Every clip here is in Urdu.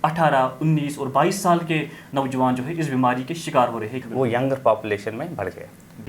18, 19 اور 22 سال کے نوجوان جو ہے اس بیماری کے شکار ہو رہے ہیں. وہ ینگر پاپولیشن میں بڑھ گیا.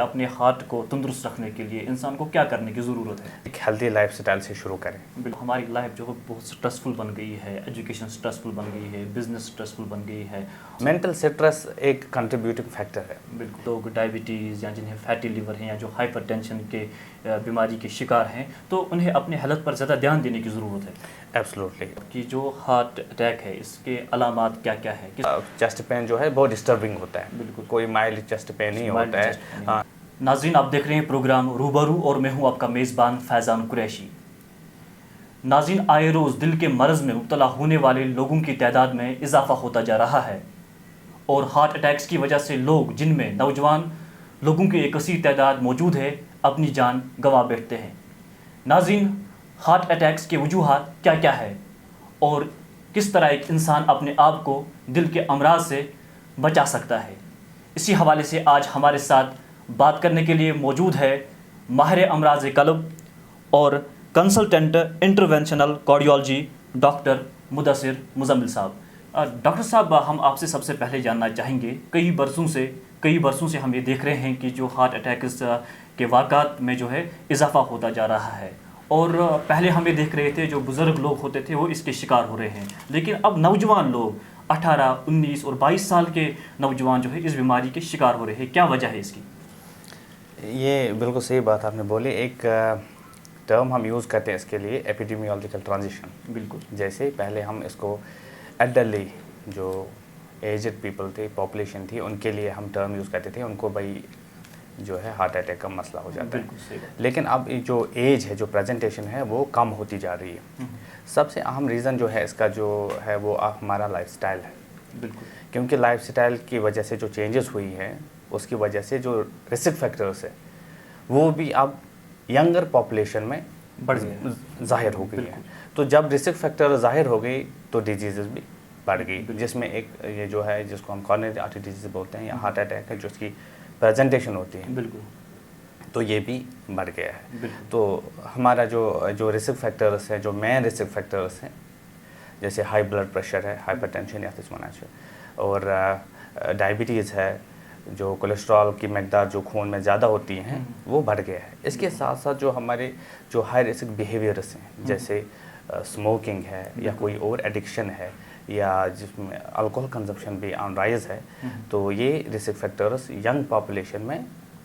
اپنے ہارٹ کو تندرست رکھنے کے لیے انسان کو کیا کرنے کی ضرورت ہے؟ ایک ہیلدی لائف سٹائل سے شروع کریں. ہماری لائف جو ہے بہت سٹریسفل بن گئی ہے، ایجوکیشن سٹریسفل بن گئی ہے، بزنس سٹریسفل بن گئی ہے. مینٹل سٹریس ایک کنٹریبیوٹنگ فیکٹر ہے. بالکل. لوگ ڈائبٹیز یا جنہیں فیٹی لیور ہیں یا جو ہائپر ٹینشن کے بیماری کے شکار ہیں، تو انہیں اپنے ہیلتھ پر زیادہ دھیان دینے کی ضرورت ہے. ایبسلوٹلی. کہ جو ہارٹ اٹیک ہے اس کے علامات کیا کیا ہے؟ چیسٹ پین جو ہے بہت ڈسٹربنگ ہوتا ہے. بالکل. کوئی مائلڈ چیسٹ پین نہیں ہوتا ہے. ناظرین، آپ دیکھ رہے ہیں پروگرام روبرو اور میں ہوں آپ کا میزبان فیضان قریشی. ناظرین، آئے روز دل کے مرض میں مبتلا ہونے والے لوگوں کی تعداد میں اضافہ ہوتا جا رہا ہے، اور ہارٹ اٹیکس کی وجہ سے لوگ، جن میں نوجوان لوگوں کی ایک کثیر تعداد موجود ہے، اپنی جان گنوا بیٹھتے ہیں. ناظرین، ہارٹ اٹیکس کے وجوہات کیا کیا ہے اور کس طرح ایک انسان اپنے آپ کو دل کے امراض سے بچا سکتا ہے، اسی حوالے سے آج ہمارے ساتھ بات کرنے کے لیے موجود ہے ماہر امراض قلب اور consultant interventional cardiology doctor Mudassir Muzammil صاحب. ڈاکٹر صاحب، ہم آپ سے سب سے پہلے جاننا چاہیں گے، کئی برسوں سے ہم یہ دیکھ رہے ہیں کہ جو ہارٹ اٹیکس کے واقعات میں جو ہے اضافہ ہوتا جا رہا ہے، اور پہلے ہم یہ دیکھ رہے تھے جو بزرگ لوگ ہوتے تھے وہ اس کے شکار ہو رہے ہیں، لیکن اب نوجوان لوگ 18, 19 اور 22 سال کے نوجوان جو ہے اس بیماری کے شکار ہو رہے ہیں. کیا وجہ ہے اس کی؟ یہ بالکل صحیح بات آپ نے بولی. ایک ٹرم ہم یوز کرتے ہیں اس کے لیے، ایپیڈیمیولوجیکل ٹرانزیشن. بالکل. جیسے پہلے ہم اس کو ایلڈرلی جو ایجڈ پیپل تھے، پاپولیشن تھی، ان کے لیے ہم ٹرم یوز کرتے تھے، ان کو بھائی جو ہے ہارٹ اٹیک کا مسئلہ ہو جاتا ہے. لیکن اب جو ایج ہے، جو پریزنٹیشن ہے، وہ کم ہوتی جا رہی ہے. سب سے اہم ریزن جو ہے اس کا جو ہے وہ ہمارا لائف سٹائل ہے. بالکل. کیونکہ لائف سٹائل کی وجہ سے جو چینجز ہوئی ہیں، اس کی وجہ سے جو رسک فیکٹرس ہے وہ بھی اب ینگر پاپولیشن میں ظاہر ہو گئی ہے. تو جب رسک فیکٹر ظاہر ہو گئی تو ڈیزیزز بھی بڑھ گئی، جس میں ایک یہ جو ہے جس کو ہم کارونری آرٹری ڈیزیز بولتے ہیں یا ہارٹ اٹیک ہے، جو اس کی پریزنٹیشن ہوتی ہے. بالکل. تو یہ بھی بڑھ گیا ہے. تو ہمارا جو رسک فیکٹرس ہیں، جو مین رسک فیکٹرس ہیں، جیسے ہائی بلڈ پریشر ہے، ہائپر ٹینشن یا اور ڈائبٹیز ہے، جو کولیسٹرول کی مقدار جو خون میں زیادہ ہوتی ہیں، وہ بڑھ گیا ہے. اس کے ساتھ ساتھ جو ہمارے جو ہائی رسک بیہیویئرس ہیں، جیسے اسموکنگ ہے یا کوئی اور ایڈکشن ہے، یا جس میں الکوہل کنزمپشن بھی آن رائز ہے، تو یہ رسک فیکٹرس ینگ پاپولیشن میں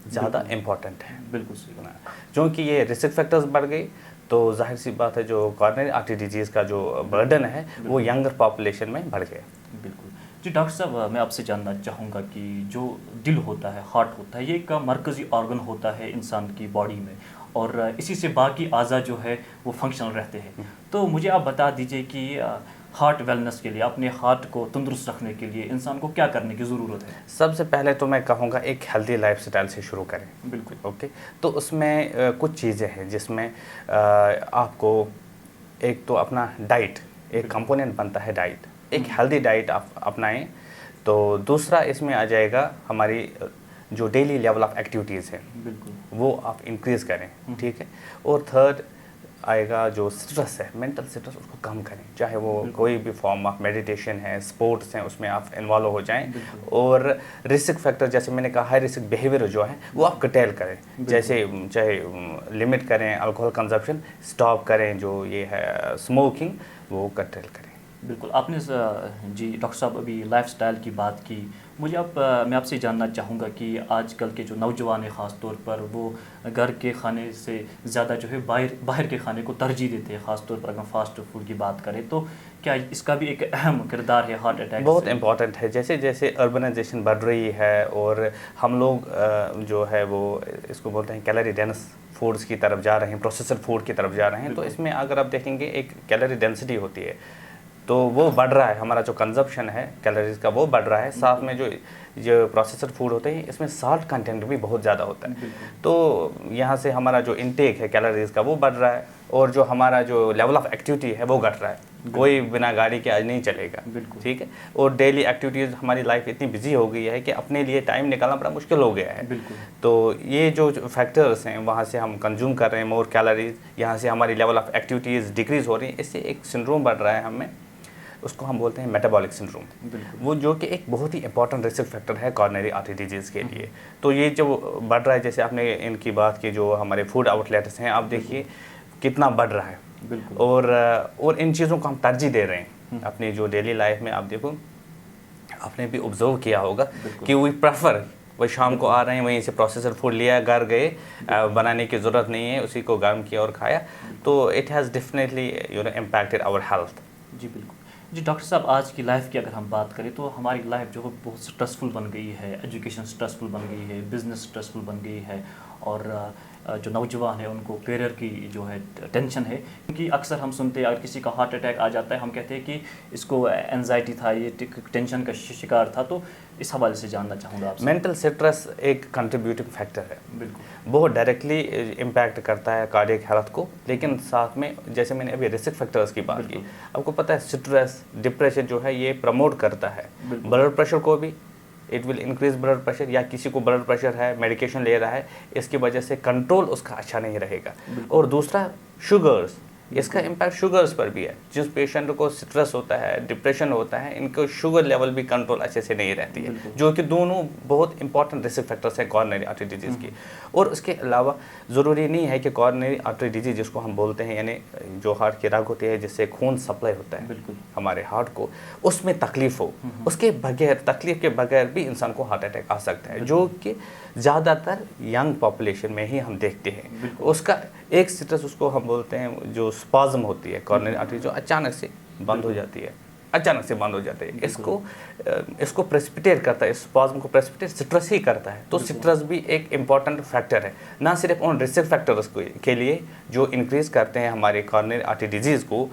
زیادہ امپورٹنٹ ہے. بالکل صحیح. چونکہ یہ رسک فیکٹرز بڑھ گئی تو ظاہر سی بات ہے جو کارونری آرٹری ڈیزیز کا جو برڈن ہے وہ ینگر پاپولیشن میں بڑھ گیا. بالکل. جی ڈاکٹر صاحب، میں آپ سے جاننا چاہوں گا کہ جو دل ہوتا ہے، ہارٹ ہوتا ہے، یہ ایک مرکزی آرگن ہوتا ہے انسان کی باڈی میں، اور اسی سے باقی اعضاء جو ہے وہ فنکشنل رہتے ہیں. تو مجھے آپ بتا دیجئے کہ ہارٹ ویلنس کے لیے، اپنے ہارٹ کو تندرست رکھنے کے لیے انسان کو کیا کرنے کی ضرورت ہے؟ سب سے پہلے تو میں کہوں گا ایک ہیلدی لائف سٹائل سے شروع کریں. بالکل. اوکے. تو اس میں کچھ چیزیں ہیں جس میں آپ کو ایک تو اپنا ڈائٹ، ایک کمپوننٹ بنتا ہے ڈائٹ. ایک ہیلدی ڈائٹ آپ اپنائیں. تو دوسرا اس میں آ جائے گا ہماری جو ڈیلی لیول آف ایکٹیویٹیز ہیں، بالکل، وہ آپ انکریز کریں. ٹھیک ہے. اور تھرڈ آئے گا جو سٹریس ہے، مینٹل سٹریس، اس کو کم کریں. چاہے وہ کوئی بھی فارم آف میڈیٹیشن ہے، اسپورٹس ہیں، اس میں آپ انوالو ہو جائیں. اور رسک فیکٹر جیسے میں نے کہا، ہائی رسک بیہیویئر جو ہے وہ آپ کٹیل کریں. جیسے چاہے لمٹ کریں الکوہل کنزمپشن، اسٹاپ کریں جو یہ ہے اسموکنگ، وہ کٹیل کریں. بالکل. آپ نے جی ڈاکٹر صاحب ابھی لائف سٹائل کی بات کی. میں آپ سے جاننا چاہوں گا کہ آج کل کے جو نوجوان ہیں خاص طور پر، وہ گھر کے کھانے سے زیادہ جو ہے باہر کے کھانے کو ترجیح دیتے ہیں، خاص طور پر اگر فاسٹ فوڈ کی بات کریں. تو کیا اس کا بھی ایک اہم کردار ہے ہارٹ اٹیک؟ بہت امپورٹنٹ ہے. جیسے جیسے اربنائزیشن بڑھ رہی ہے اور ہم لوگ جو ہے وہ اس کو بولتے ہیں کیلری ڈینس فوڈس کی طرف جا رہے ہیں، پروسیسر فوڈ کی طرف جا رہے ہیں. تو اس میں اگر آپ دیکھیں گے ایک کیلری ڈینسٹی ہوتی ہے، تو وہ بڑھ رہا ہے. ہمارا جو کنزمپشن ہے کیلوریز کا وہ بڑھ رہا ہے. ساتھ میں جو پروسیسر فوڈ ہوتے ہیں اس میں سالٹ کنٹینٹ بھی بہت زیادہ ہوتا ہے. تو یہاں سے ہمارا جو انٹیک ہے کیلوریز کا وہ بڑھ رہا ہے، اور جو ہمارا جو لیول آف ایکٹیویٹی ہے وہ گھٹ رہا ہے. کوئی بنا گاڑی کے آج نہیں چلے گا. ٹھیک ہے. اور ڈیلی ایکٹیویٹیز، ہماری لائف اتنی بزی ہو گئی ہے کہ اپنے لیے ٹائم نکالنا بڑا مشکل ہو گیا ہے. تو یہ جو فیکٹرس ہیں وہاں سے ہم کنزیوم کر رہے ہیں مور کیلوریز، یہاں سے ہماری لیول آف ایکٹیویٹیز ڈیکریز ہو رہی ہیں. اس سے ایک سنڈروم بڑھ رہا ہے ہمیں اس کو ہم بولتے ہیں میٹابولک سنڈروم، وہ جو کہ ایک بہت ہی امپورٹنٹ رسک فیکٹر ہے کارنری آرٹری ڈیزیز کے لیے. تو یہ جو بڑھ رہا ہے، جیسے آپ نے ان کی بات کی، جو ہمارے فوڈ آؤٹ لیٹس ہیں، آپ دیکھیے کتنا بڑھ رہا ہے. اور ان چیزوں کو ہم ترجیح دے رہے ہیں اپنی جو ڈیلی لائف میں. آپ دیکھو، آپ نے بھی آبزرو کیا ہوگا کہ وہی پریفر، وہ شام کو آ رہے ہیں، وہیں سے پروسیسر فوڈ لیا، گھر گئے، بنانے کی ضرورت نہیں ہے، اسی کو گرم کیا اور کھایا. تو it has definitely impacted our health. جی بالکل. جی ڈاکٹر صاحب، آج کی لائف کی اگر ہم بات کریں تو ہماری لائف جو ہے بہت اسٹریسفل بن گئی ہے. ایجوکیشن اسٹریسفل بن گئی ہے، بزنس اسٹریسفل بن گئی ہے، اور جو نوجوان ہیں ان کو کیریئر کی جو ہے ٹینشن ہے. کیونکہ اکثر ہم سنتے ہیں اگر کسی کا ہارٹ اٹیک آ جاتا ہے، ہم کہتے ہیں کہ اس کو اینزائٹی تھا، یہ ٹینشن کا شکار تھا. تو اس حوالے سے جاننا چاہوں گا آپ سے. مینٹل اسٹریس ایک کنٹریبیوٹنگ فیکٹر ہے. بالکل. بہت ڈائریکٹلی امپیکٹ کرتا ہے کارڈیک ہیلتھ کو، لیکن ساتھ میں جیسے میں نے ابھی رسک فیکٹرز کی بات کی، آپ کو پتہ ہے اسٹریس، ڈپریشن جو ہے یہ پروموٹ کرتا ہے بلڈ پریشر کو بھی. It will increase blood pressure, یا کسی کو بلڈ پریشر ہے، میڈیکیشن لے رہا ہے، اس کی وجہ سے کنٹرول اس کا اچھا نہیں رہے گا. اور دوسرا شوگرز، اس کا امپیکٹ شوگرز پر بھی ہے. جس پیشنٹ کو سٹریس ہوتا ہے، ڈپریشن ہوتا ہے، ان کو شوگر لیول بھی کنٹرول اچھے سے نہیں رہتی ہے، جو کہ دونوں بہت امپورٹنٹ رسک فیکٹرس ہیں کارنری آرٹری ڈیزیز کی. اور اس کے علاوہ ضروری نہیں ہے کہ کارنری آرٹری ڈیزیز جس کو ہم بولتے ہیں، یعنی جو ہارٹ کی رگ ہوتی ہے جس سے خون سپلائی ہوتا ہے ہمارے ہارٹ کو، اس میں تکلیف ہو. اس کے بغیر، تکلیف کے بغیر بھی انسان کو ہارٹ اٹیک آ سکتا ہے، جو کہ زیادہ تر ینگ پاپولیشن میں ہی ہم دیکھتے ہیں. اس کا ایک سٹریس، اس کو ہم بولتے ہیں جو سپازم ہوتی ہے کارنری آرٹری، جو اچانک سے بند ہو جاتی ہے، اچانک سے بند ہو جاتے ہیں. اس کو پریسپیٹیٹ کرتا ہے، اس سپازم کو پریسپیٹیٹ سٹریس ہی کرتا ہے. تو سٹریس بھی ایک امپورٹنٹ فیکٹر ہے، نہ صرف ان رسک فیکٹرز کے لیے جو انکریز کرتے ہیں ہمارے کارنری آرٹری ڈیزیز کو،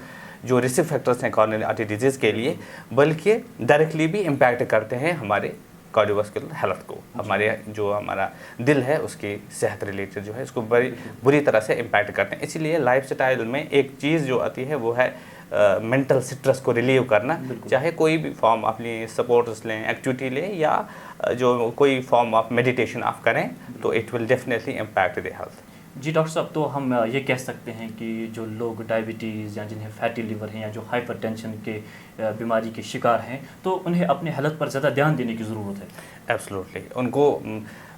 جو رسک فیکٹرز ہیں کارنری آرٹری ڈیزیز کے لیے، بلکہ ڈائریکٹلی بھی امپیکٹ کرتے ہیں ہمارے کارڈیوواسکولر ہیلتھ کو. ہمارے جو ہمارا دل ہے اس کی صحت ریلیٹڈ جو ہے اس کو بری طرح سے امپیکٹ کرتے ہیں. اسی لیے لائف سٹائل میں ایک چیز جو آتی ہے وہ ہے مینٹل سٹریس کو ریلیو کرنا. چاہے کوئی بھی فارم اپنی سپورٹس لیں، ایکٹیویٹی لیں، یا جو کوئی فارم آف میڈیٹیشن آپ کریں، تو it will definitely impact the health. جی ڈاکٹر صاحب، تو ہم یہ کہہ سکتے ہیں کہ جو لوگ ڈائبٹیز یا جنہیں فیٹی لیور ہیں، یا جو ہائپر ٹینشن کے بیماری کے شکار ہیں، تو انہیں اپنے ہیلتھ پر زیادہ دھیان دینے کی ضرورت ہے. ایبسلوٹلی. ان کو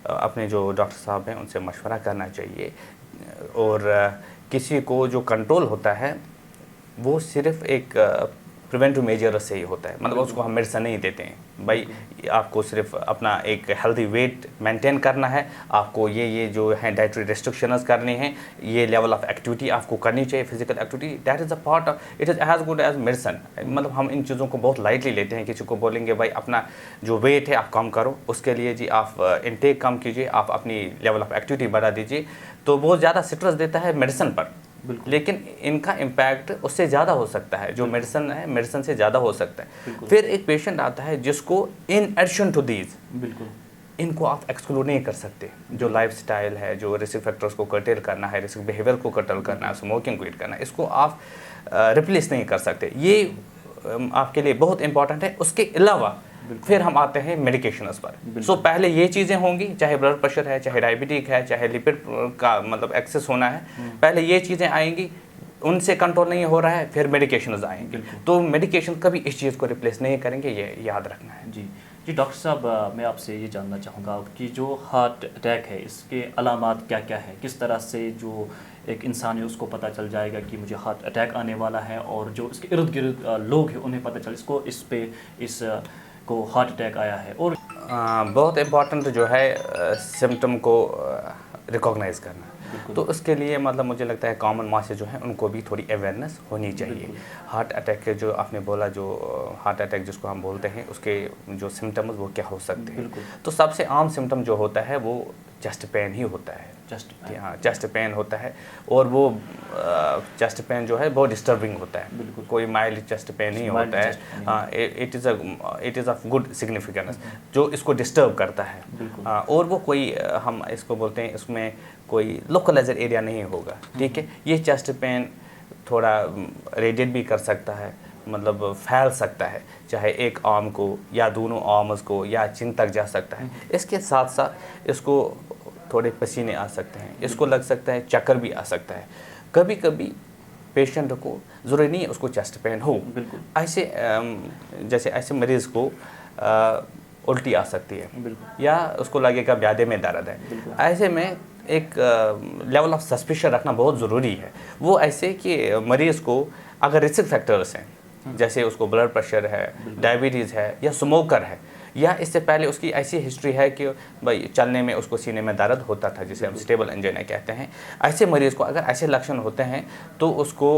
اپنے جو ڈاکٹر صاحب ہیں ان سے مشورہ کرنا چاہیے. اور کسی کو جو کنٹرول ہوتا ہے وہ صرف ایک پریونٹیو میجر سے ہی ہوتا ہے. مطلب اس کو ہم میڈیسن نہیں دیتے ہیں. بھائی آپ کو صرف اپنا ایک ہیلدی ویٹ مینٹین کرنا ہے، آپ کو یہ جو ہیں ڈائٹری ریسٹرکشنز کرنی ہیں، یہ لیول آف ایکٹیویٹی آپ کو کرنی چاہیے، physical activity. That is a part of it, is as good as medicine. مطلب ہم ان چیزوں کو بہت لائٹلی لیتے ہیں. کسی کو بولیں گے بھائی اپنا جو ویٹ ہے آپ کم کرو، اس کے لیے جی آپ انٹیک کم کیجیے، آپ اپنی لیول آف ایکٹیویٹی بڑھا دیجیے، تو بہت زیادہ سٹریس دیتا ہے میڈیسن پر. لیکن ان کا امپیکٹ اس سے زیادہ ہو سکتا ہے، جو میڈیسن ہے میڈیسن سے زیادہ ہو سکتا ہے. پھر ایک پیشنٹ آتا ہے جس کو ان ایڈیشن ٹو دیز، ان کو آپ ایکسکلوڈ نہیں کر سکتے. جو لائف سٹائل ہے، جو رسک فیکٹرز کو کرٹیل کرنا ہے، رسک بیہیویئر کو کرٹیل کرنا ہے، اسموکنگ کو ایڈ کرنا ہے، اس کو آپ ریپلیس نہیں کر سکتے. یہ آپ کے لیے بہت امپورٹنٹ ہے. اس کے علاوہ پھر ہم آتے ہیں میڈیکیشنز پر. سو پہلے یہ چیزیں ہوں گی، چاہے بلڈ پریشر ہے، چاہے ڈائبٹک ہے، چاہے لپڈ کا مطلب ایکسس ہونا ہے، پہلے یہ چیزیں آئیں گی. ان سے کنٹرول نہیں ہو رہا ہے، پھر میڈیکیشنز آئیں گے. تو میڈیکیشن کبھی اس چیز کو ریپلیس نہیں کریں گے، یہ یاد رکھنا ہے. جی ڈاکٹر صاحب، میں آپ سے یہ جاننا چاہوں گا کہ جو ہارٹ اٹیک ہے اس کے علامات کیا کیا ہے؟ کس طرح سے جو ایک انسان ہے اس کو پتہ چل جائے گا کہ مجھے ہارٹ اٹیک آنے والا ہے، اور جو اس کے ارد گرد لوگ ہیں انہیں پتہ چل اس کو ہارٹ اٹیک آیا ہے؟ اور بہت امپورٹنٹ جو ہے سمٹم کو ریکوگنائز کرنا. تو اس کے لیے مطلب مجھے لگتا ہے کامن ماسز جو ہیں ان کو بھی تھوڑی اویئرنیس ہونی چاہیے. ہارٹ اٹیک کے جو آپ نے بولا، جو ہارٹ اٹیک جس کو ہم بولتے ہیں، اس کے جو سمٹمز وہ کیا ہو سکتے ہیں. تو سب سے عام سمٹم جو ہوتا ہے وہ چیسٹ پین ہی ہوتا ہے. ہاں، چیسٹ پین ہوتا ہے، اور وہ چیسٹ پین جو ہے بہت ڈسٹربنگ ہوتا ہے. کوئی مائلڈ چیسٹ پین نہیں ہوتا ہے. ہاں، it is of good significance جو اس کو ڈسٹرب کرتا ہے. اور وہ کوئی ہم اس کو بولتے ہیں اس میں کوئی لوکلائزر ایریا نہیں ہوگا. ٹھیک ہے. یہ چیسٹ پین تھوڑا ریڈیٹ بھی کر سکتا ہے، مطلب پھیل سکتا ہے، چاہے ایک آرم کو یا دونوں آرمز کو یا چن تک جا سکتا ہے. اس کے ساتھ ساتھ اس کو تھوڑے پسینے آ سکتے ہیں، اس کو لگ سکتا ہے چکر بھی آ سکتا ہے. کبھی کبھی پیشنٹ کو ضروری نہیں ہے اس کو چیسٹ پین ہو. بالکل. ایسے جیسے ایسے مریض کو الٹی آ سکتی ہے یا اس کو لگے گا معدے میں درد ہے. ایسے میں ایک لیول آف سسپیشن رکھنا بہت ضروری ہے. وہ ایسے کہ مریض کو اگر رسک فیکٹرز ہیں جیسے اس کو بلڈ پریشر ہے, ڈائبٹیز ہے یا اسموکر ہے, یا اس سے پہلے اس کی ایسی ہسٹری ہے کہ بھائی چلنے میں اس کو سینے میں درد ہوتا تھا جسے ہم سٹیبل انجینا کہتے ہیں, ایسے مریض کو اگر ایسے لکشن ہوتے ہیں تو اس کو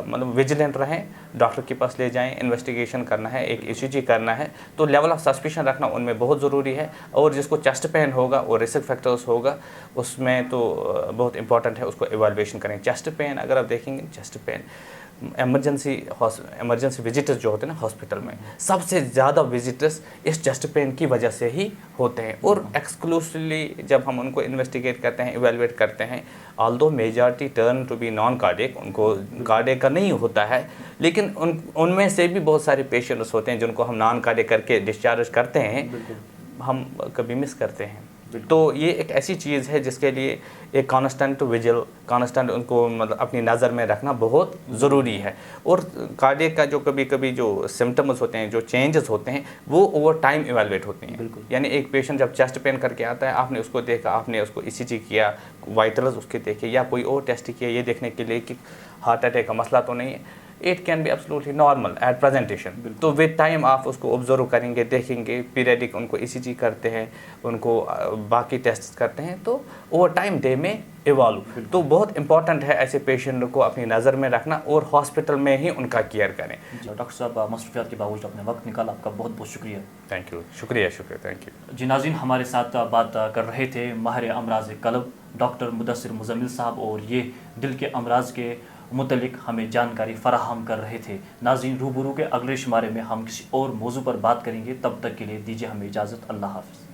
مطلب ویجیلنٹ رہیں, ڈاکٹر کے پاس لے جائیں, انویسٹیگیشن کرنا ہے, ایک ECG کرنا ہے. تو لیول آف سسپیشن رکھنا ان میں بہت ضروری ہے. اور جس کو چیسٹ پین ہوگا اور رسک فیکٹرز ہوگا اس میں تو بہت امپورٹنٹ ہے اس کو ایویلویشن کریں. چیسٹ پین اگر آپ دیکھیں گے, چیسٹ پین ایمرجنسی وزٹرز جو ہوتے ہیں نا ہاسپٹل میں, سب سے زیادہ وزٹرز اس چیسٹ پین کی وجہ سے ہی ہوتے ہیں. اور ایکسکلوسیولی جب ہم ان کو انویسٹیگیٹ کرتے ہیں, ایویلویٹ کرتے ہیں, although majority turn to be non cardiac, ان کو کارڈیک کا نہیں ہوتا ہے, لیکن ان میں سے بھی بہت سارے پیشنٹس ہوتے ہیں جن کو ہم نان کارڈیک کر کے ڈسچارج کرتے ہیں, ہم کبھی مس کرتے ہیں. تو یہ ایک ایسی چیز ہے جس کے لیے ایک کانسٹنٹ ویجل, کانسٹنٹ ان کو مطلب اپنی نظر میں رکھنا بہت ضروری ہے. اور کارڈیک کا جو کبھی کبھی جو سمٹمز ہوتے ہیں, جو چینجز ہوتے ہیں, وہ اوور ٹائم ایویلویٹ ہوتے ہیں. یعنی ایک پیشنٹ جب چیسٹ پین کر کے آتا ہے, آپ نے اس کو دیکھا, آپ نے اس کو ECG کیا, وائٹلز اس کے دیکھے یا کوئی اور ٹیسٹ کیا یہ دیکھنے کے لیے کہ ہارٹ اٹیک کا مسئلہ تو نہیں ہے, it can be absolutely normal at presentation. تو ود ٹائم آپ اس کو آبزرو کریں گے, دیکھیں گے, پیریڈک ان کو ECG کرتے ہیں, ان کو باقی ٹیسٹ کرتے ہیں, تو اوور ٹائم دے میں ایوالو. تو بہت امپورٹنٹ ہے ایسے پیشنٹ کو اپنی نظر میں رکھنا اور ہاسپٹل میں ہی ان کا کیئر کریں. ڈاکٹر صاحب مصروفیات کے باوجود اپنے وقت نکالا, آپ کا بہت بہت شکریہ. Thank you. شکریہ, تھینک یو. جی ناظرین, ہمارے ساتھ بات کر رہے تھے ماہر امراض قلب ڈاکٹر مدثر مزمل صاحب, اور یہ دل کے امراض کے متعلق ہمیں جانکاری فراہم کر رہے تھے. ناظرین, روبرو کے اگلے شمارے میں ہم کسی اور موضوع پر بات کریں گے. تب تک کے لیے دیجیے ہمیں اجازت. اللہ حافظ.